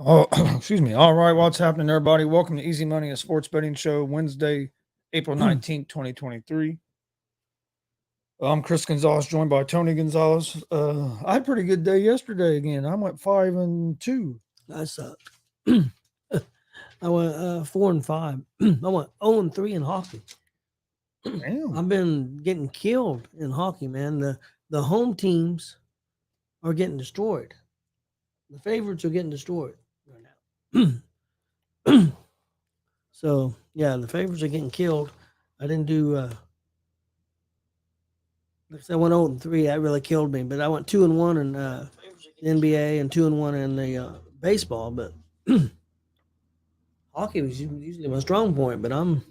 Oh, excuse me. All right, what's happening, everybody? Welcome to Easy Money, a sports betting show, Wednesday, April 19th, 2023. I'm Chris Gonzalez, joined by Tony Gonzalez. I had a pretty good day yesterday again. I went 5-2. I sucked. I went 4-5. I went 0-3 in hockey. Damn. I've been getting killed in hockey, man. The home teams are getting destroyed. The favorites are getting destroyed right now. So yeah, the favorites are getting killed. I didn't do. I went 0-3. That really killed me. But I went 2-1 in the NBA and 2-1 in the baseball. But hockey was usually my strong point. But I'm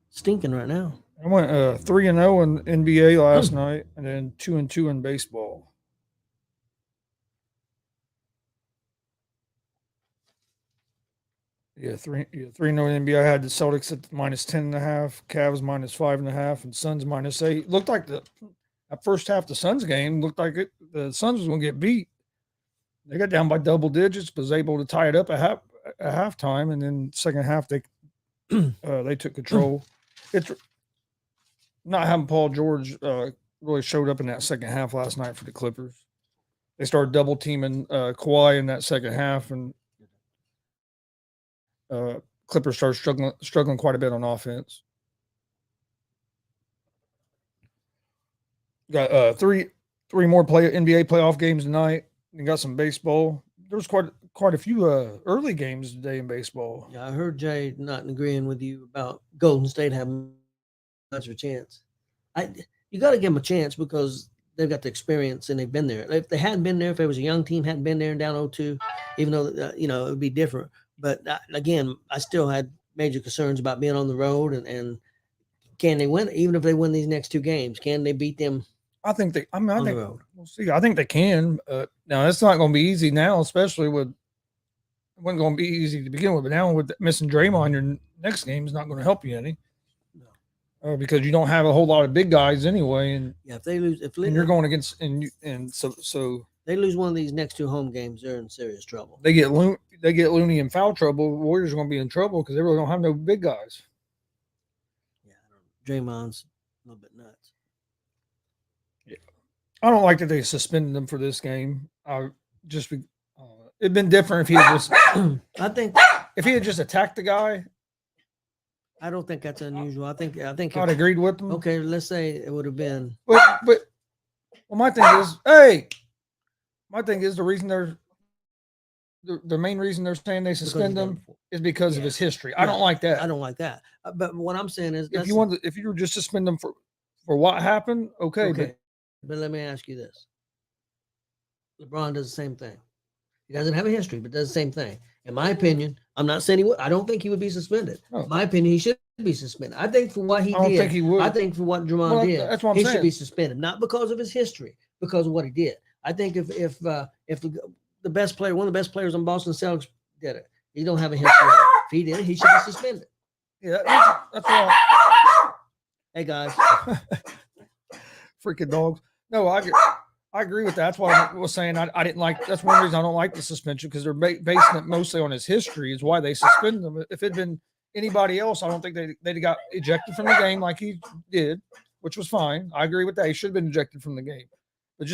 stinking right now. I went 3-0 in NBA last night, and then 2-2 in baseball. Yeah, 3-0 in NBA. I had the Celtics at -10.5, Cavs -5.5, and Suns -8. Looked like that first half the Suns game looked like the Suns was going to get beat. They got down by double digits, but was able to tie it up at halftime, and then second half they took control. It's not having Paul George really showed up in that second half last night for the Clippers. They started double teaming Kawhi in that second half, and Clippers started struggling quite a bit on offense. Got three more NBA playoff games tonight. And got some baseball. There was quite a few early games today in baseball. Yeah, I heard Jay not agreeing with you about Golden State having much of a chance. You got to give them a chance because they've got the experience and they've been there. If they hadn't been there, if it was a young team, hadn't been there and down 0-2, even though it would be different. But again, I still had major concerns about being on the road and can they win? Even if they win these next two games, can they beat them? I think they. I the think road. we'll see. I think they can. Now it's not going to be easy now, especially with. It wasn't going to be easy to begin with, but now with missing Draymond, your next game is not going to help you any. No. Because you don't have a whole lot of big guys anyway, and yeah, if they lose, and you're going against and so they lose one of these next two home games, they're in serious trouble. They get Looney in foul trouble. Warriors are going to be in trouble because they really don't have no big guys. Yeah, Draymond's a little bit nuts. Yeah, I don't like that they suspended him for this game. It'd been different if he had just. I think if he had just attacked the guy. I don't think that's unusual. I think I'd agreed with him. Okay, let's say it would have been. But my thing is the reason the main reason they're saying they suspend him is because of his history. Yeah, I don't like that. I don't like that. But what I'm saying is, if you were just suspend them for what happened, okay. But let me ask you this: LeBron does the same thing. He doesn't have a history, but does the same thing. In my opinion, I'm not saying he would. I don't think he would be suspended. Oh. In my opinion, he should be suspended. I think for what he did. I don't think he would. I think for what Draymond did, that's what I'm saying. He should be suspended, not because of his history, because of what he did. I think if the best player, one of the best players on Boston Celtics did it, he don't have a history. If he did it, he should be suspended. Yeah, that's all. Hey guys, freaking dogs. No, I agree with that. That's why I was saying I didn't like. That's one reason I don't like the suspension because they're basing it mostly on his history. Is why they suspended him. If it'd been anybody else, I don't think they'd got ejected from the game like he did, which was fine. I agree with that. He should have been ejected from the game. But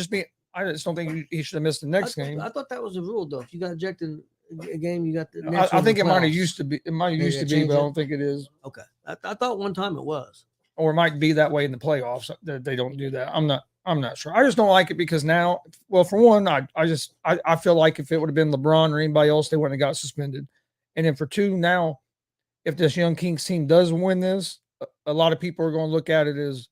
I just don't think he should have missed the next game. I thought that was the rule, though. If you got ejected a game, you got the next. I think it might have used to be. It might have used to be, but I don't think it is. Okay, I thought one time it was. Or it might be that way in the playoffs that they don't do that. I'm not sure. I just don't like it because now, well, for one, I feel like if it would have been LeBron or anybody else, they wouldn't have got suspended. And then for two, now, if this young Kings team does win this, a lot of people are going to look at it as,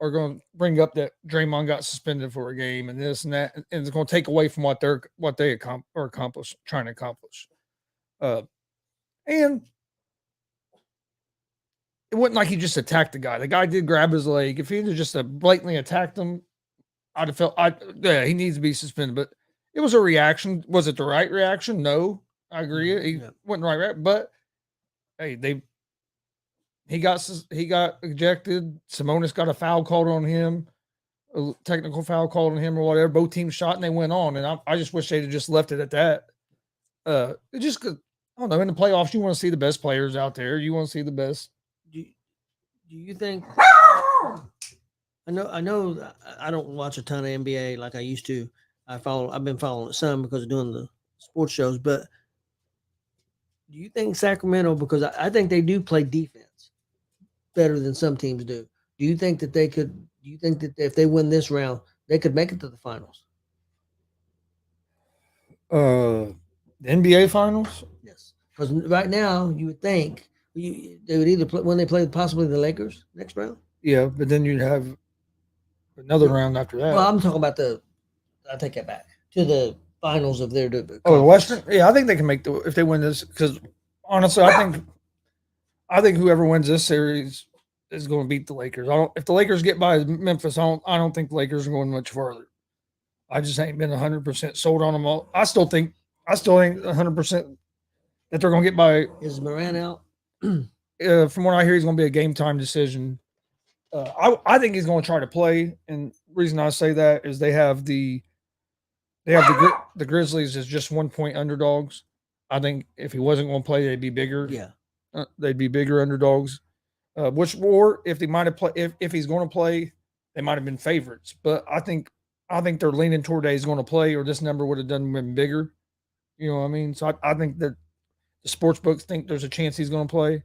are going to bring up that Draymond got suspended for a game and this and that, and it's going to take away from what they are trying to accomplish. And it wasn't like he just attacked the guy. The guy did grab his leg. If he had just blatantly attacked him, I'd have felt, he needs to be suspended. But it was a reaction. Was it the right reaction? No, I agree. He wasn't the right. But hey, he got ejected. Sabonis got a foul called on him, a technical foul called on him or whatever. Both teams shot and they went on. And I just wish they'd have just left it at that. It just, I don't know. In the playoffs, you want to see the best players out there. You want to see the best. Do you think? I know. I don't watch a ton of NBA like I used to. I've been following it some because of doing the sports shows. But do you think Sacramento? Because I think they do play defense better than some teams do. Do you think that they could? Do you think that if they win this round, they could make it to the finals? The NBA finals. Yes. Because right now, you would think they would either play when they play possibly the Lakers next round. Yeah, but then you'd have another round after that. Well, I'm talking about I take that back to the finals of their. Oh, the Western. Yeah, I think they can make if they win this. Because honestly, I think whoever wins this series is going to beat the Lakers. If the Lakers get by Memphis, I don't think the Lakers are going much further. I just ain't been 100% sold on them all. I still think 100% that they're going to get by. Is Morant out? From what I hear, he's going to be a game time decision. I think he's going to try to play, and the reason I say that is they have the Grizzlies as just 1 point underdogs. I think if he wasn't going to play, they'd be bigger. Yeah, they'd be bigger underdogs. Or if they might have play, if he's going to play, they might have been favorites. But I think they're leaning toward that he's going to play, or this number would have been bigger. You know what I mean? So I think that the sports books think there's a chance he's going to play.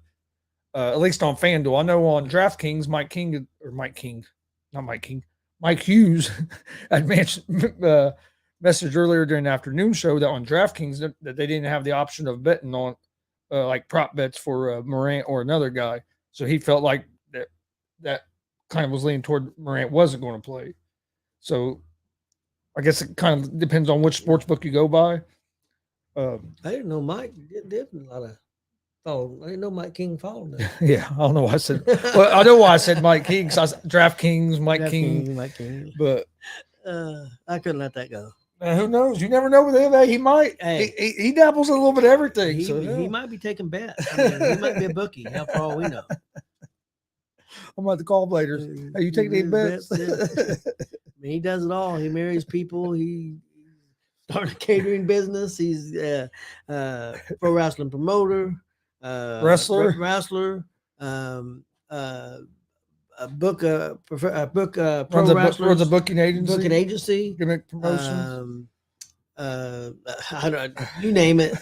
At least on FanDuel. I know on DraftKings, Mike Hughes had messaged earlier during the afternoon show that on DraftKings that they didn't have the option of betting on like prop bets for Morant or another guy. So he felt like that kind of was leaning toward Morant wasn't going to play. So I guess it kind of depends on which sports book you go by. I didn't know Mike did a lot of follow. I didn't know Mike King followed that. Yeah, I don't know why I said. Well, I know why I said Mike King. Because I DraftKings, Mike King. Mike King. But I couldn't let that go. Who knows? You never know with him. He might. Hey, he dabbles in a little bit of everything. He might be taking bets. I mean, he might be a bookie. How for all we know. I'm about to call him later. Hey, you take any bets? I mean, he does it all. He marries people. He started a catering business. He's pro wrestling promoter, wrestler, a book pro wrestler, runs a booking agency, gimmick promotions. I don't, you name it.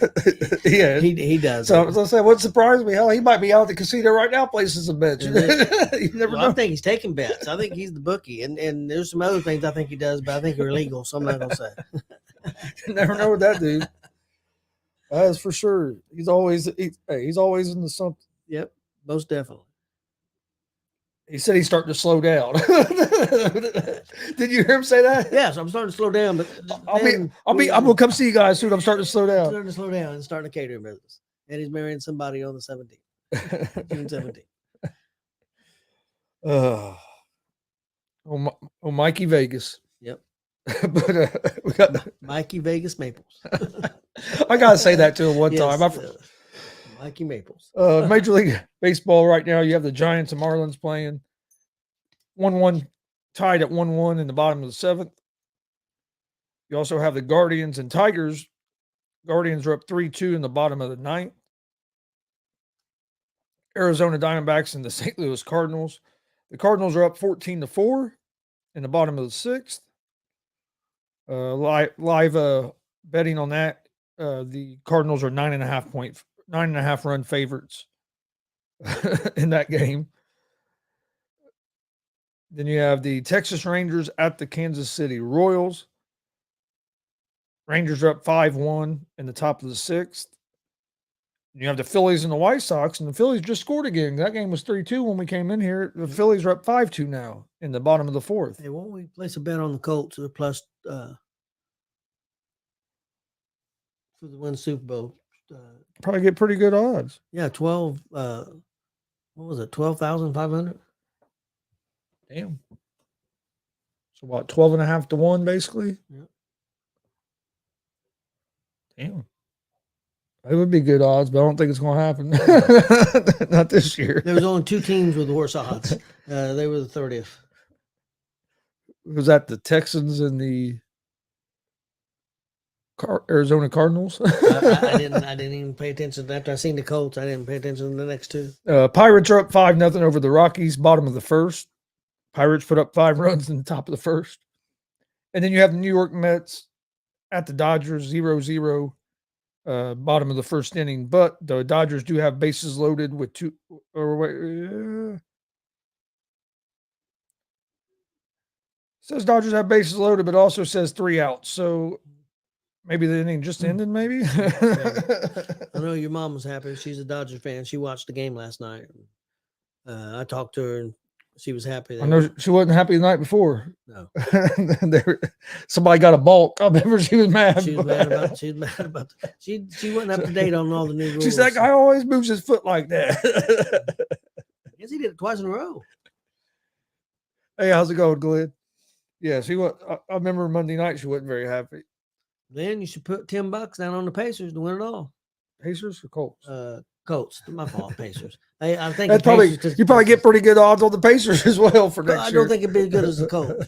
Yeah, he does. So as I said, what surprised me, hell, he might be out at the casino right now placing some bets. You never know. I think he's taking bets. I think he's the bookie, and there's some other things I think he does, but I think they're illegal, so I'm not gonna say. You never know with that dude. That is for sure. He's always into something. Yep, most definitely. He said he's starting to slow down. Did you hear him say that? Yes, I'm starting to slow down, but I'm gonna come see you guys soon. I'm starting to slow down. Starting to slow down and starting a catering business. And he's marrying somebody on the 17th. June 17th. Mikey Vegas. Yep. But we got Mikey Vegas Maples. I gotta say that to him one time. Mikey Maples. Major League Baseball right now, you have the Giants and Marlins playing 1-1, tied at 1-1 in the bottom of the 7th. You also have the Guardians and Tigers. Guardians are up 3-2 in the bottom of the 9th. Arizona Diamondbacks and the St. Louis Cardinals. The Cardinals are up 14-4 in the bottom of the 6th. Live betting on that. The Cardinals are 9.5 run favorites in that game. Then you have the Texas Rangers at the Kansas City Royals. Rangers are up 5-1 in the top of the 6th. You have the Phillies and the White Sox, and the Phillies just scored again. That game was 3-2 when we came in here. The Phillies are up 5-2 now in the bottom of the 4th. Hey, won't we place a bet on the Colts or plus for the win Super Bowl? Probably get pretty good odds. Yeah, 12. What was it? 12,500. Damn. So what? 12.5 to 1, basically. Yep. Damn. It would be good odds, but I don't think it's going to happen. Not this year. There was only 2 teams with worse odds. They were the 30th. Was that the Texans and the Arizona Cardinals. I didn't even pay attention after I seen the Colts. I didn't pay attention to the next two. Pirates are up 5-0 over the Rockies, bottom of the first. Pirates put up 5 runs in the top of the first. And then you have the New York Mets at the Dodgers 0-0, bottom of the first inning. But the Dodgers do have bases loaded with two. Or wait, says Dodgers have bases loaded, but also says 3 outs. So maybe the inning just ended. Maybe. I know your mom was happy. She's a Dodger fan. She watched the game last night. I talked to her and she was happy. I know she wasn't happy the night before. No. Somebody got a balk. I remember she was mad. She was mad about. She was mad about. She wasn't up to date on all the new rules. She's like, I always moves his foot like that. Yes, he did it twice in a row. Hey, how's it going, Glenn? Yeah, she was. I remember Monday night she wasn't very happy. Then you should put $10 down on the Pacers to win it all. Pacers or Colts? Colts. My fault. Pacers. I think that's probably you probably get pretty good odds on the Pacers as well for next year. I don't think it'd be as good as the Colts,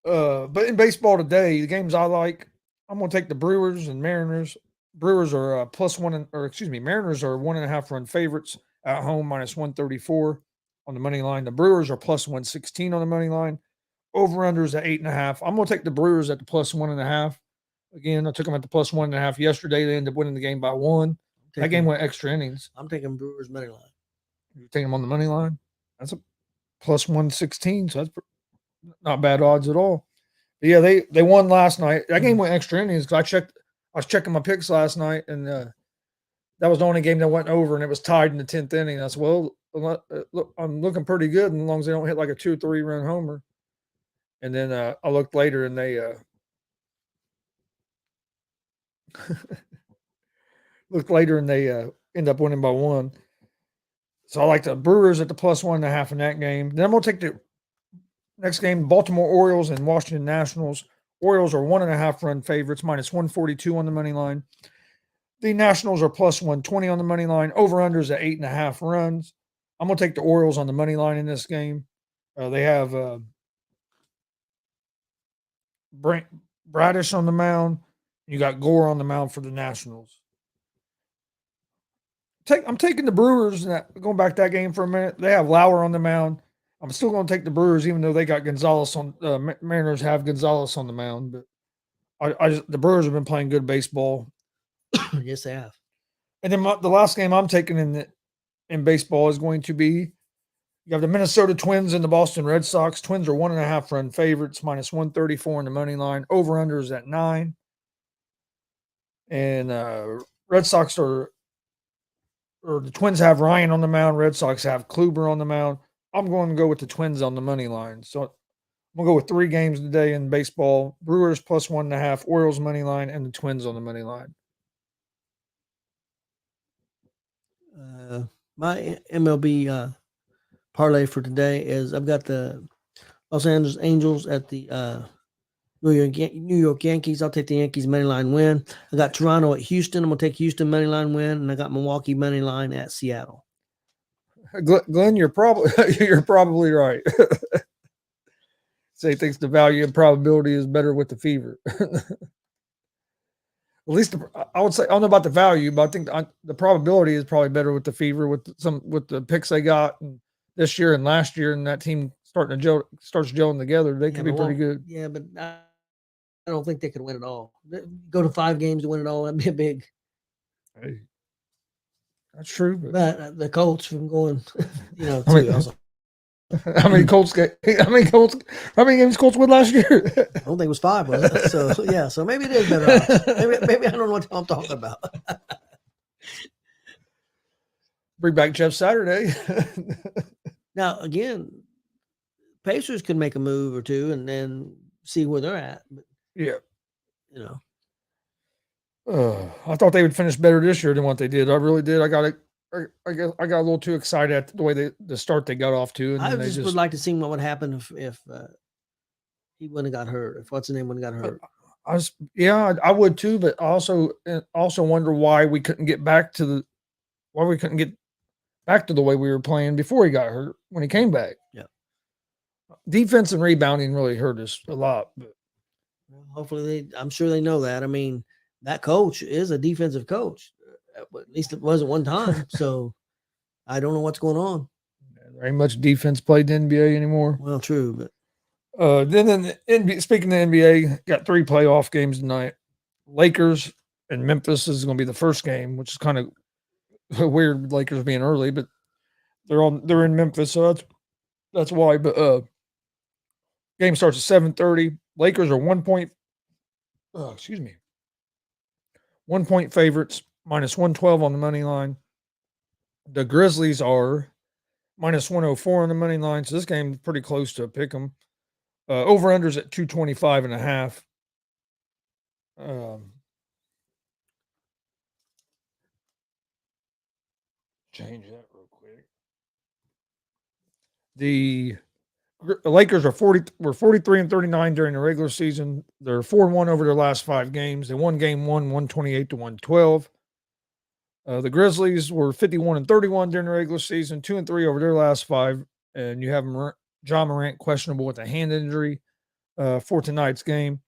but in baseball today, the games I like, I'm going to take the Brewers and Mariners. Brewers are Mariners are 1.5 run favorites at home, -134 on the money line. The Brewers are +116 on the money line. Over-unders at 8.5. I'm going to take the Brewers at the +1.5. Again, I took them at the +1.5 yesterday. They ended up winning the game by 1. That game went extra innings. I'm taking Brewers money line. You take them on the money line? That's a +116, so that's not bad odds at all. But yeah, they won last night. That game went extra innings because I was checking my picks last night, and that was the only game that went over, and it was tied in the 10th inning. I said, well, look, I'm looking pretty good as long as they don't hit like a 2 or 3 run homer. And then I looked later, and they end up winning by 1. So I like the Brewers at the +1.5 in that game. Then I'm going to take the next game, Baltimore Orioles and Washington Nationals. Orioles are 1.5 run favorites, -142 on the money line. The Nationals are +120 on the money line. Over-unders at 8.5 runs. I'm going to take the Orioles on the money line in this game. They have Bradish on the mound. You got Gore on the mound for the Nationals. I'm taking the Brewers. Going back to that game for a minute, they have Lauer on the mound. I'm still going to take the Brewers, even though they got Gonzalez on. Mariners have Gonzalez on the mound, but the Brewers have been playing good baseball. Yes, they have. And then the last game I'm taking in baseball is going to be you have the Minnesota Twins and the Boston Red Sox. Twins are 1.5 run favorites, -134 on the money line. Over-unders at 9. And Red Sox or the Twins have Ryan on the mound. Red Sox have Kluber on the mound. I'm going to go with the Twins on the money line. So I'm going to go with 3 games today in baseball. Brewers +1.5, Orioles money line, and the Twins on the money line. My MLB parlay for today is I've got the Los Angeles Angels at the New York Yankees. I'll take the Yankees money line win. I got Toronto at Houston. I'm going to take Houston money line win, and I got Milwaukee money line at Seattle. Glenn, you're probably right. Say thinks the value and probability is better with the fever. At least I would say I don't know about the value, but I think the probability is probably better with the fever with the picks they got this year and last year, and that team starts gelling together. They could be pretty good. Yeah, but I don't think they could win it all. Go to 5 games to win it all. That'd be a big. Hey, that's true. But the Colts from going, how many games Colts won last year? I don't think it was 5, was it? So yeah, so maybe it is better. Maybe I don't know what I'm talking about. Bring back Jeff Saturday. Now again, Pacers could make a move or two and then see where they're at. But, yeah, I thought they would finish better this year than what they did. I really did. I got a little too excited at the way the start they got off to. And I just would like to see what would happen if he wouldn't have got hurt. If what's his name wouldn't have got hurt. I would too. But I also wonder why we couldn't get back to the way we were playing before he got hurt when he came back. Yeah. Defense and rebounding really hurt us a lot. But Well, hopefully I'm sure they know that. I mean, that coach is a defensive coach. At least it was at one time. So I don't know what's going on. there ain't much defense played in the NBA anymore. Well, true, but Then in the NBA, speaking of the NBA, got 3 playoff games tonight. Lakers and Memphis is going to be the first game, which is kind of weird. Lakers being early, but they're in Memphis, so that's why. But game starts at 7:30. Lakers are 1 point. Excuse me, 1 point favorites, minus 112 on the money line. The Grizzlies are minus 104 on the money line. So this game is pretty close to a pick 'em. Over unders at 225.5. Change that real quick. The Lakers were 43-39 during the regular season. They're 4-1 over their last 5 games. They won game 1, 128-112. The Grizzlies were 51-31 during the regular season, 2-3 over their last 5. And you have John Morant questionable with a hand injury for tonight's game.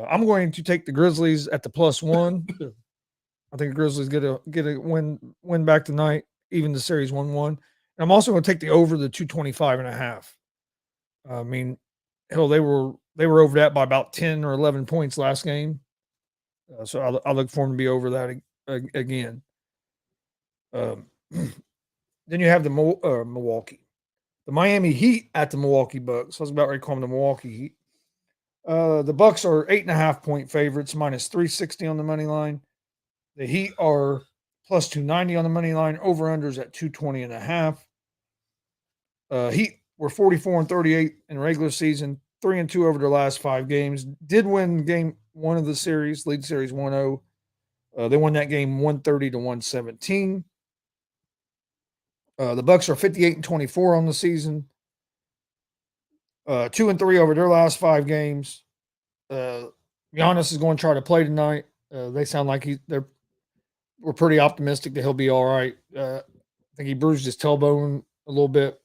I'm going to take the Grizzlies at the +1. I think the Grizzlies get a win back tonight, even the series 1-1. And I'm also going to take the over the 225.5. I mean, hell, they were over that by about 10 or 11 points last game. So I look for them to be over that again. Then you have the Milwaukee, the Miami Heat at the Milwaukee Bucks. I was about ready to call them the Milwaukee Heat. The Bucks are 8.5-point favorites, minus 360 on the money line. The Heat are plus 290 on the money line. Over-unders at 220.5. Heat were 44-38 in regular season, 3-2 over their last 5 games. Did win game 1 of the series, lead series 1-0. They won that game 130-117. The Bucks are 58-24 on the season. 2-3 over their last 5 games. Giannis is going to try to play tonight. They sound like we're pretty optimistic that he'll be all right. I think he bruised his tailbone a little bit,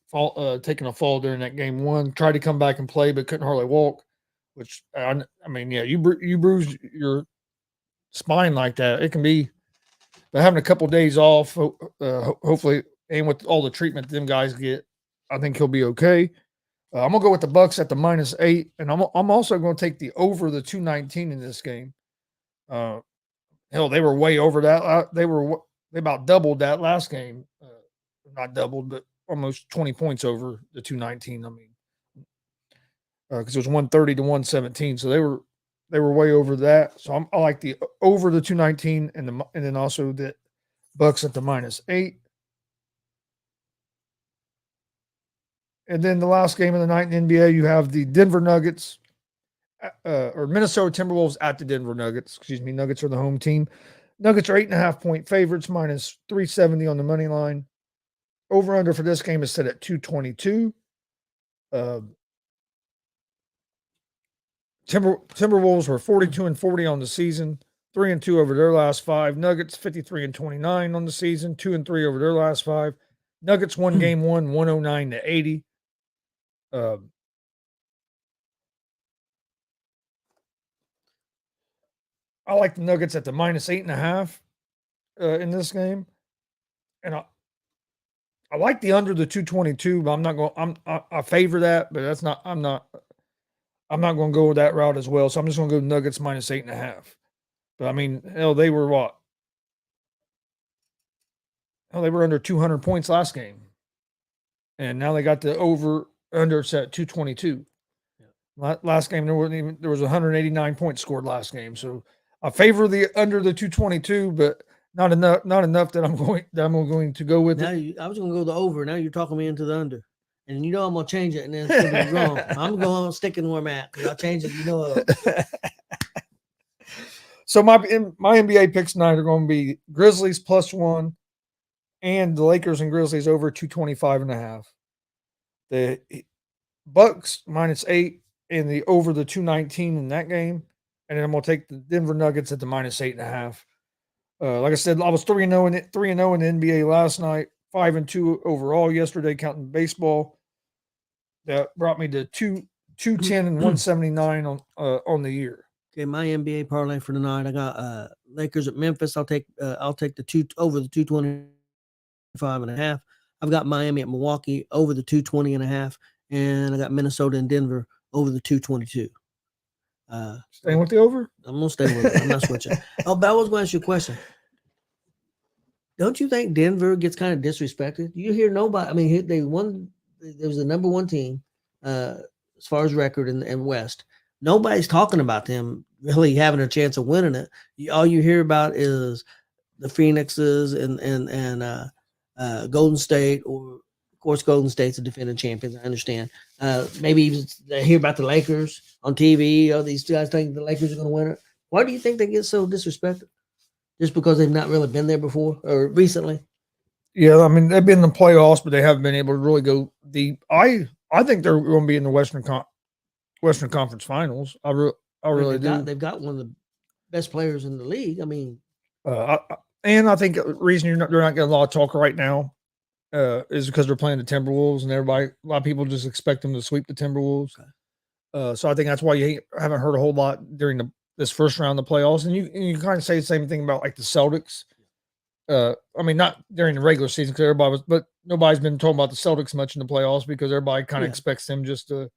taking a fall during that game 1. Tried to come back and play, but couldn't hardly walk. Which I mean, yeah, you bruise your spine like that, it can be. But having a couple of days off, hopefully, and with all the treatment them guys get, I think he'll be okay. I'm gonna go with the Bucks at the -8, and I'm also going to take the over the 219 in this game. Hell, they were way over that. They about doubled that last game. Not doubled, but almost 20 points over the 219. I mean, because it was 130-117, so they were way over that. So I like the over the 219 and then also the Bucks at the -8. And then the last game of the night in the NBA, you have the Denver Nuggets or Minnesota Timberwolves at the Denver Nuggets. Excuse me, Nuggets are the home team. Nuggets are 8.5-point favorites, minus 370 on the money line. Over under for this game is set at 222. Timberwolves were 42-40 on the season, 3-2 over their last 5. Nuggets 53-29 on the season, 2-3 over their last 5. Nuggets won game 1, 109-80. I like the Nuggets at the -8.5 in this game, and I like the under the 222, but I'm not going. I favor that, but that's not. I'm not going to go that route as well. So I'm just going to go Nuggets -8.5. But I mean, hell, they were what? Hell, they were under 200 points last game, and now they got the over under set 222. Yeah. Last game there was 189 points scored last game, so I favor the under the 222, but not enough that I'm going to go with now it. I was going to go the over. Now you're talking me into the under. And you know I'm going to change it, and then it's going to be wrong. I'm going to stick in where I'm at because I'll change it. You know. So my NBA picks tonight are going to be Grizzlies +1 and the Lakers and Grizzlies over 225.5. The Bucks -8 and the over the 219 in that game. And then I'm going to take the Denver Nuggets at the -8.5. Like I said, I was 3-0 in the NBA last night, 5-2 overall yesterday, counting baseball. that brought me to 210 and 179 on the year. Okay, my NBA parlay for tonight. I got Lakers at Memphis. I'll take the two over the 225.5. I've got Miami at Milwaukee over the 220.5, and I got Minnesota and Denver over the 222. Staying with the over? I'm gonna stay with it. I'm not switching. Oh, but I was going to ask you a question. Don't you think Denver gets kind of disrespected? You hear nobody. I mean, they won. There was the number one team as far as record in West. Nobody's talking about them really having a chance of winning it. All you hear about is the Phoenixes and Golden State, or of course Golden State's the defending champions. I understand. Maybe even they hear about the Lakers on TV. Oh, these guys think the Lakers are going to win it. Why do you think they get so disrespected? Just because they've not really been there before or recently? Yeah, I mean they've been in the playoffs, but they haven't been able to really go deep. I think they're going to be in the Western Conference Finals. I really do. They've got one of the best players in the league. I mean, and I think the reason they're not getting a lot of talk right now is because they're playing the Timberwolves, and a lot of people just expect them to sweep the Timberwolves. Okay. So I think that's why you haven't heard a whole lot during this first round of the playoffs. And you kind of say the same thing about like the Celtics. I mean, not during the regular season because but nobody's been talking about the Celtics much in the playoffs because everybody kind of expects them just to.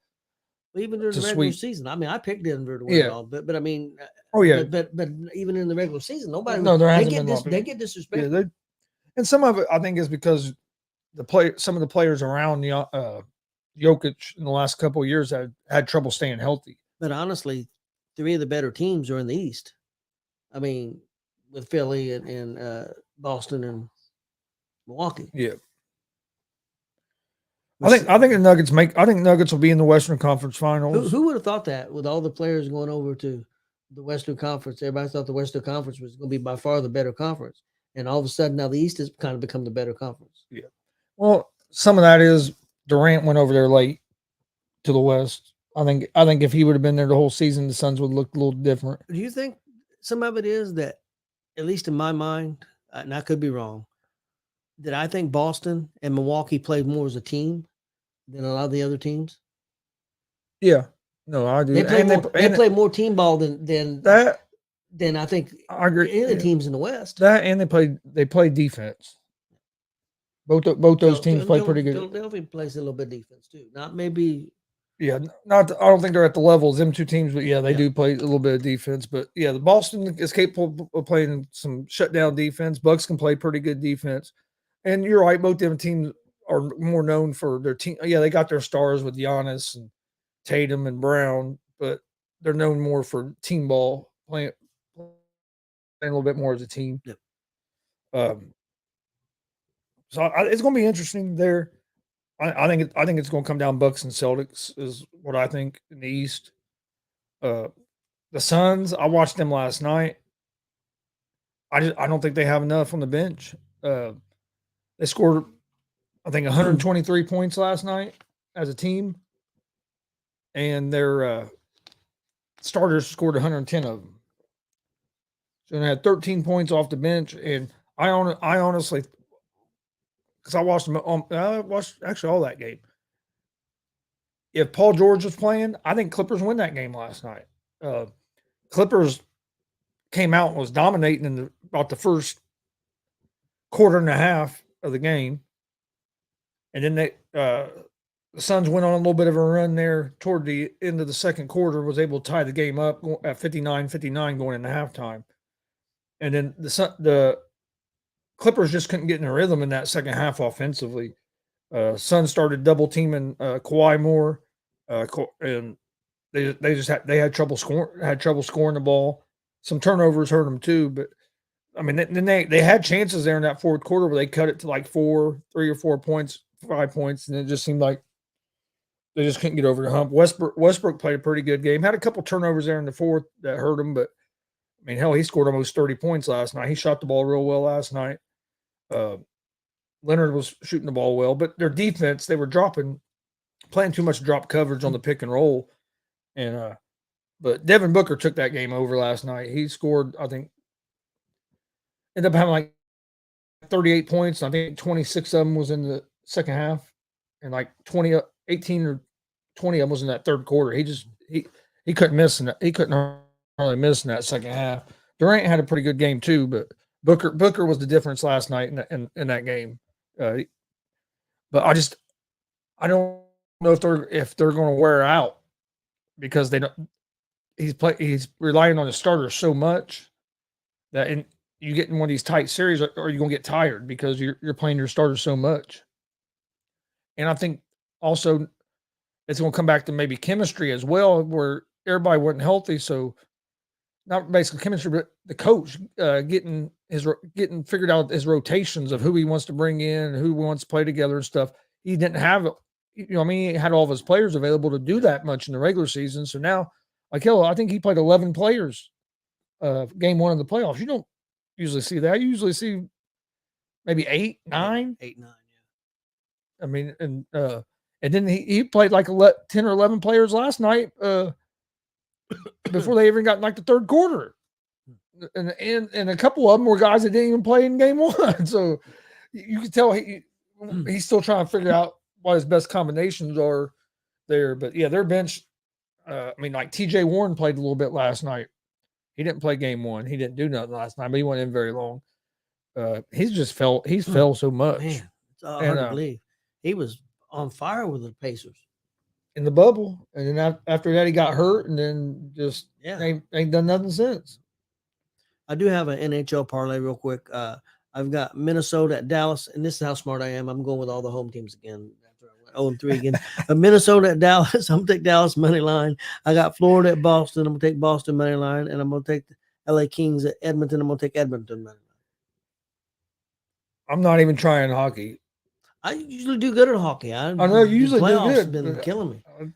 Even during the regular season, I mean, I picked Denver to win it all, but I mean, but even in the regular season, nobody. No, there hasn't been. They get disrespected. Yeah, and some of it, I think, is because some of the players around Jokic in the last couple of years had trouble staying healthy. But honestly, 3 of the better teams are in the East. I mean, with Philly and Boston and Milwaukee. Yeah. I think the Nuggets Nuggets will be in the Western Conference Finals. Who would have thought that with all the players going over to the Western Conference? Everybody thought the Western Conference was going to be by far the better conference. And all of a sudden now the East has kind of become the better conference. Yeah. Well, some of that is Durant went over there late to the West. I think if he would have been there the whole season, the Suns would look a little different. Do you think some of it is that, at least in my mind, and I could be wrong, that I think Boston and Milwaukee played more as a team than a lot of the other teams? Yeah. No, I do. They play more team ball than that. Then I think I agree. Any of the teams in the West. That and they play defense. Both those teams play pretty good. Philadelphia plays a little bit of defense too. Not maybe. Yeah, I don't think they're at the level as them two teams, but yeah, they do play a little bit of defense. But yeah, the Boston is capable of playing some shutdown defense. Bucks can play pretty good defense, and you're right. Both them teams are more known for their team. Yeah, they got their stars with Giannis and Tatum and Brown, but they're known more for team ball, playing a little bit more as a team. Yep. So it's going to be interesting there. I think it's going to come down Bucks and Celtics is what I think in the East. The Suns, I watched them last night. I don't think they have enough on the bench. They scored, I think, 123 points last night as a team, and their starters scored 110 of them. So they had 13 points off the bench, and I honestly. Because I watched them. I watched actually all that game. If Paul George was playing, I think Clippers win that game last night. Clippers came out and was dominating in about the first quarter and a half of the game, and then the Suns went on a little bit of a run there toward the end of the second quarter. Was able to tie the game up at 59-59 going into halftime, and then the Clippers just couldn't get in a rhythm in that second half offensively. Suns started double teaming Kawhi more, and they had trouble scoring the ball. Some turnovers hurt them too, but I mean, then they had chances there in that fourth quarter where they cut it to like 3 or 4 points, 5 points, and it just seemed like they just couldn't get over the hump. Westbrook played a pretty good game. Had a couple turnovers there in the fourth that hurt him, but I mean, hell, he scored almost 30 points last night. He shot the ball real well last night. Leonard was shooting the ball well, but their defense, they were playing too much drop coverage on the pick and roll. And but Devin Booker took that game over last night. He scored, I think, ended up having like 38 points. I think 26 of them was in the second half, and like 18 or 20 of them was in that third quarter. He couldn't miss in that. He couldn't hardly miss in that second half. Durant had a pretty good game too, but Booker was the difference last night in that game. But I don't know if they're going to wear out because they don't. He's relying on the starters so much that you get in one of these tight series, or you're going to get tired because you're playing your starters so much. And I think also it's going to come back to maybe chemistry as well, where everybody wasn't healthy. So not basically chemistry, but the coach getting figured out his rotations of who he wants to bring in, who wants to play together and stuff. He didn't have, he had all of his players available to do that much in the regular season. So now, like hell, I think he played 11 players game one of the playoffs. You don't usually see that. You usually see maybe 8, 9. 8, 9, I mean, and then he played like 10 or 11 players last night before they even got in like the third quarter. And a couple of them were guys that didn't even play in game one. So you can tell he's still trying to figure out what his best combinations are there. But yeah, their bench, like TJ Warren played a little bit last night. He didn't play game one. He didn't do nothing last night, but he went in very long. He's fell so much. Man, it's hard to believe. He was on fire with the Pacers in the bubble, and then after that he got hurt, and then just ain't done nothing since. I do have an NHL parlay real quick. I've got Minnesota at Dallas, and this is how smart I am. I'm going with all the home teams again. After I went 0-3 again. Minnesota at Dallas. I'm gonna take Dallas money line. I got Florida at Boston. I'm gonna take Boston money line, and I'm gonna take the LA Kings at Edmonton. I'm gonna take Edmonton money line. I'm not even trying hockey. I usually do good at hockey. I know you usually do good. Have been killing me.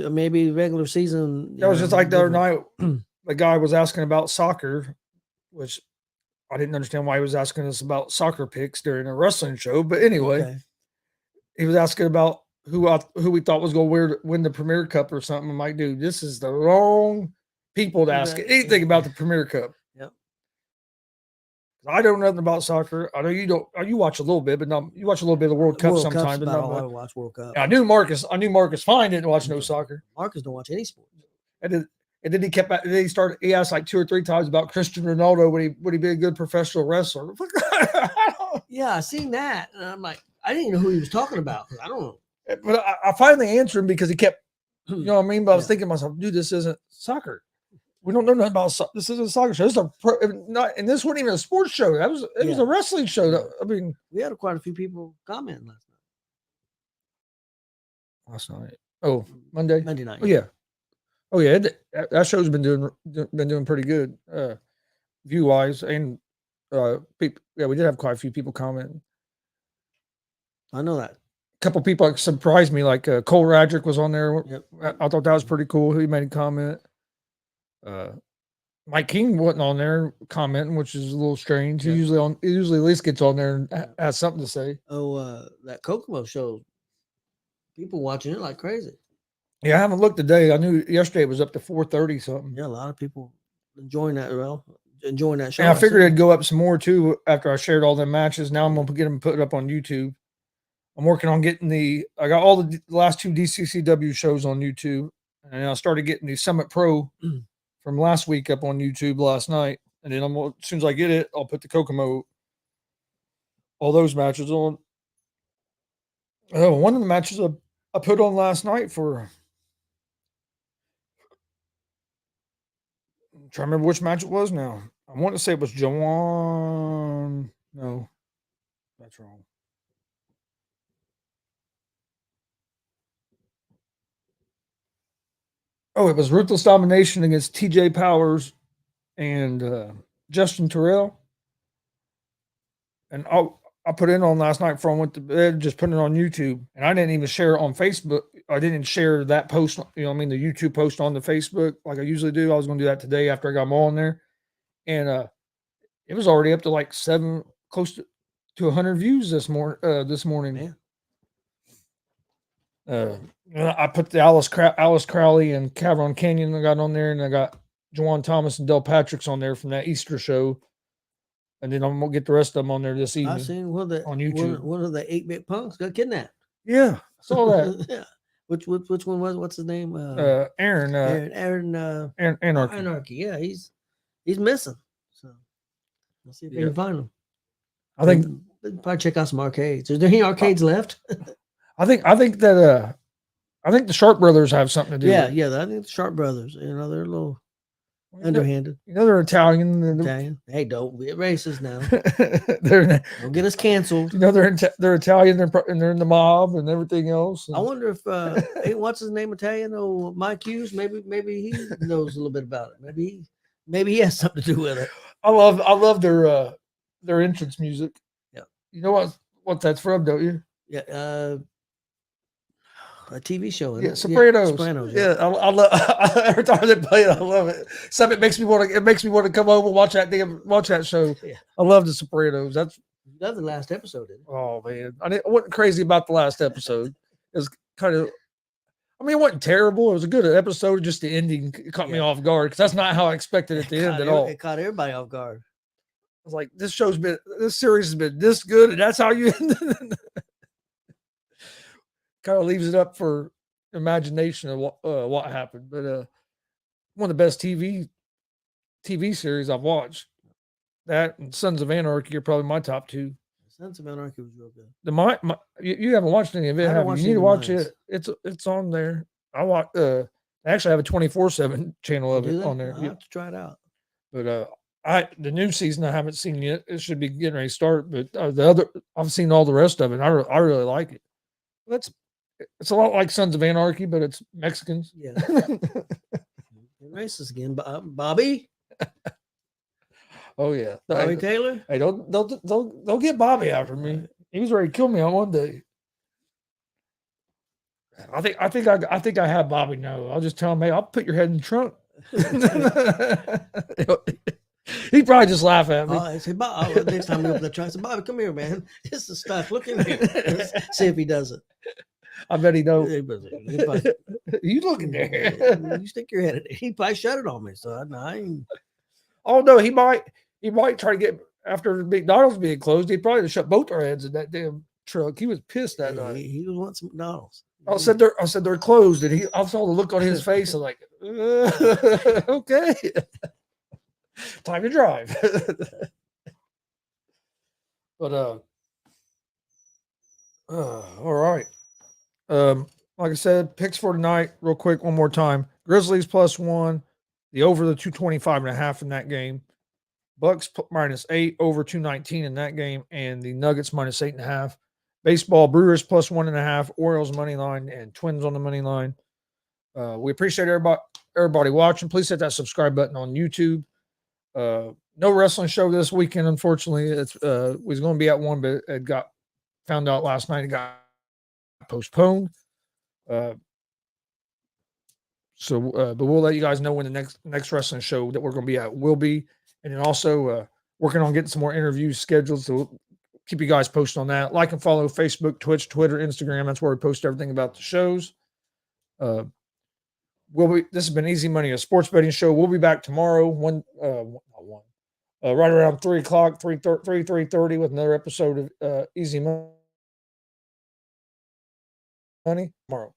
Maybe regular season. That was just like the other night. The guy was asking about soccer, which I didn't understand why he was asking us about soccer picks during a wrestling show. But anyway, he was asking about who we thought was going to win the Premier Cup or something. I'm like, dude, this is the wrong people to ask anything about the Premier Cup. I don't know nothing about soccer. I know you don't. You watch a little bit, but you watch a little bit of the World Cup sometimes. But not I watch World Cup. I knew Marcus Fine didn't watch no soccer. Marcus don't watch any sports. And then he kept. He asked like 2 or 3 times about Cristiano Ronaldo. Would he be a good professional wrestler? Yeah, I seen that, and I'm like, I didn't even know who he was talking about. I don't know. But I finally answered him because he kept. You know what I mean? But I was thinking to myself, dude, this isn't soccer. We don't know nothing about this. Is a soccer show. This is and this wasn't even a sports show. It was a wrestling show. I mean, we had quite a few people comment last night. Oh, Monday night. Oh yeah. That show's been doing pretty good, view wise, and people. Yeah, we did have quite a few people commenting. I know that. A couple people surprised me, like Cole Radrick was on there. Yep. I thought that was pretty cool. He made a comment. Mike King wasn't on there commenting, which is a little strange. He usually at least gets on there and has something to say. Oh, that Kokomo show, people watching it like crazy. Yeah, I haven't looked today. I knew yesterday it was up to 430 something. Yeah, a lot of people enjoying that show. And I figured it'd go up some more too after I shared all the matches. Now I'm gonna get them put up on YouTube. I'm working on getting I got all the last 2 DCCW shows on YouTube, and I started getting the Summit Pro from last week up on YouTube last night. And then as soon as I get it, I'll put the Kokomo, all those matches on. Oh, one of the matches I put on last night for, I'm trying to remember which match it was now. I want to say it was Jawan. No, that's wrong. Oh, it was Ruthless Domination against TJ Powers and Justin Terrell. And I put it on last night before I went to bed, just put it on YouTube. And I didn't even share it on Facebook. I didn't share that post, the YouTube post on the Facebook like I usually do. I was going to do that today after I got them all in there. And it was already up to like close to 100 views this morning. I put the Alice Crowley and Cavron Canyon I got on there, and I got Juwan Thomas and Del Patrick's on there from that Easter show. And then I'm gonna get the rest of them on there this evening. I seen on YouTube. One of the 8-bit punks got kidnapped. Yeah, I saw that. Yeah, Which one was? What's his name? Aaron, Anarchy. Anarchy. Yeah, he's missing. So let's see if they Yeah. can find him. I think Probably check out some arcades. Is there any arcades left? I think that I think the Sharp brothers have something to do. Yeah, with it. yeah. I think the Sharp brothers. They're a little You know- underhanded. they're Italian. Italian. Hey, don't be racist now. They're Don't get us canceled. they're Italian. And they're in the mob and everything else. I wonder if what's his name Italian? Oh, Mike Hughes. Maybe he knows a little bit about it. Maybe he has something to do with it. I love their entrance music. Yeah. You know what that's from, don't you? Yeah. A TV show. Yeah, Sopranos. Sopranos. Yeah, I love every time they play it. I love it. It makes me want to come home and watch that show. Yeah. I love the Sopranos. That's the last episode. Didn't it? Oh man, I wasn't crazy about the last episode. It was kind of, I mean, it wasn't terrible. It was a good episode. Just the ending caught me off guard because that's not how I expected it to end at all. It caught everybody off guard. I was like, this series has been this good, and that's how you end it. Kind of leaves it up for imagination of what happened. But one of the best TV series I've watched. That and Sons of Anarchy are probably my top two. Sons of Anarchy was real good. You haven't watched any of it, have you? You need to watch it. It's on there. I watch. I actually have a 24/7 channel of it on there. I'll have to try it out. But the new season I haven't seen yet. It should be getting ready to start. But I've seen all the rest of it. I really like it. It's a lot like Sons of Anarchy, but it's Mexicans. Yeah. Racist again, Bobby. Oh yeah, Bobby Taylor. Hey, don't get Bobby after me. He was ready to kill me on one day. I think I have Bobby now. I'll just tell him, hey, I'll put your head in the trunk. He'd probably just laugh at me. I say, Bob, next time we open the trunk, I say, Bobby, come here, man. This is stuff. Look in here. See if he does it. I bet he knows. Probably, You looking there? You stick your head in it. He probably shut it on me. So I ain't. Oh no, he might try to get after McDonald's being closed. He'd probably shut both our heads in that damn truck. He was pissed that night. He was wanting some McDonald's. I said they're closed, and I saw the look on his face. I'm like, okay, time to drive. But all right. Like I said, picks for tonight, real quick, one more time. Grizzlies +1, the over the 225.5 in that game. Bucks -8, over 219 in that game, and the Nuggets -8.5. Baseball, Brewers +1.5, Orioles money line, and Twins on the money line. We appreciate everybody watching. Please hit that subscribe button on YouTube. No wrestling show this weekend, unfortunately. It's was going to be at one, but it got found out last night. It got postponed. But we'll let you guys know when the next wrestling show that we're going to be at will be, and then also working on getting some more interviews scheduled. So keep you guys posted on that. Like and follow Facebook, Twitch, Twitter, Instagram. That's where we post everything about the shows. This has been Easy Money, a sports betting show. We'll be back tomorrow, right around 3 o'clock, 3:30 with another episode of Easy Money tomorrow.